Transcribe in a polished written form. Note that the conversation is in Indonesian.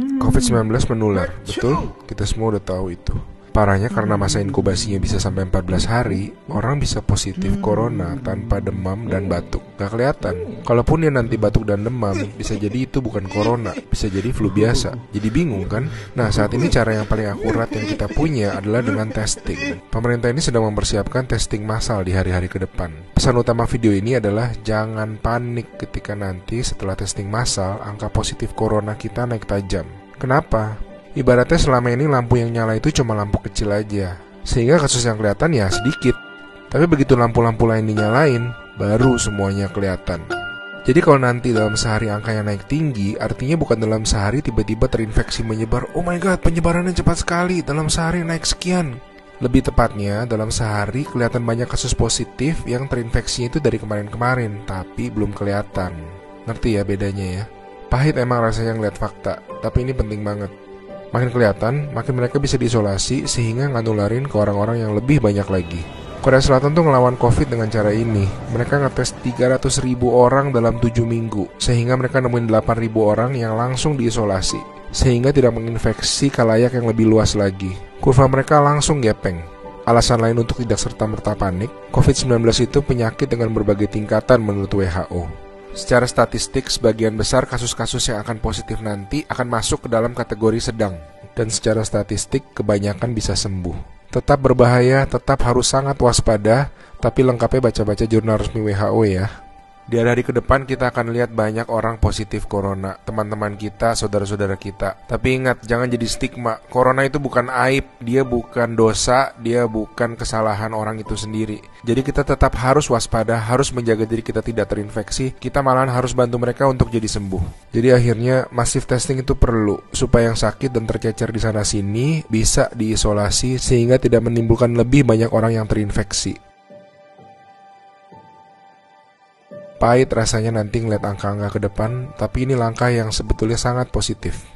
COVID-19 menular, betul? Kita semua udah tahu itu. Parahnya karena masa inkubasinya bisa sampai 14 hari, orang bisa positif corona tanpa demam dan batuk. Gak kelihatan. Kalaupun dia nanti batuk dan demam, bisa jadi itu bukan corona, bisa jadi flu biasa. Jadi bingung kan? Nah, saat ini cara yang paling akurat yang kita punya adalah dengan testing. Pemerintah ini sedang mempersiapkan testing massal di hari-hari ke depan. Pesan utama video ini adalah jangan panik ketika nanti setelah testing massal, angka positif corona kita naik tajam. Kenapa? Ibaratnya selama ini lampu yang nyala itu cuma lampu kecil aja, sehingga kasus yang kelihatan ya sedikit. Tapi begitu lampu-lampu lain dinyalain, baru semuanya kelihatan. Jadi kalau nanti dalam sehari angkanya naik tinggi, artinya bukan dalam sehari tiba-tiba terinfeksi menyebar. Oh my god, penyebarannya cepat sekali, dalam sehari naik sekian. Lebih tepatnya, dalam sehari kelihatan banyak kasus positif yang terinfeksinya itu dari kemarin-kemarin, tapi belum kelihatan. Ngerti ya bedanya ya? Pahit emang rasanya ngeliat fakta, tapi ini penting banget. Makin kelihatan, makin mereka bisa diisolasi sehingga nggak nularin ke orang-orang yang lebih banyak lagi. Korea Selatan tuh ngelawan COVID dengan cara ini. Mereka ngetes 300.000 orang dalam 7 minggu, sehingga mereka nemuin 8.000 orang yang langsung diisolasi, sehingga tidak menginfeksi khalayak yang lebih luas lagi. Kurva mereka langsung gepeng. Alasan lain untuk tidak serta-merta panik, COVID-19 itu penyakit dengan berbagai tingkatan menurut WHO. Secara statistik, sebagian besar kasus-kasus yang akan positif nanti akan masuk ke dalam kategori sedang. Dan secara statistik, kebanyakan bisa sembuh. Tetap berbahaya, tetap harus sangat waspada, tapi lengkapnya baca-baca jurnal resmi WHO ya. Di hari-hari ke depan kita akan lihat banyak orang positif corona, teman-teman kita, saudara-saudara kita. Tapi ingat, jangan jadi stigma. Corona itu bukan aib, dia bukan dosa, dia bukan kesalahan orang itu sendiri. Jadi kita tetap harus waspada, harus menjaga diri kita tidak terinfeksi. Kita malahan harus bantu mereka untuk jadi sembuh. Jadi akhirnya massive testing itu perlu, supaya yang sakit dan tercecer di sana-sini bisa diisolasi sehingga tidak menimbulkan lebih banyak orang yang terinfeksi. Pahit rasanya nanti ngeliat angka-angka ke depan, tapi ini langkah yang sebetulnya sangat positif.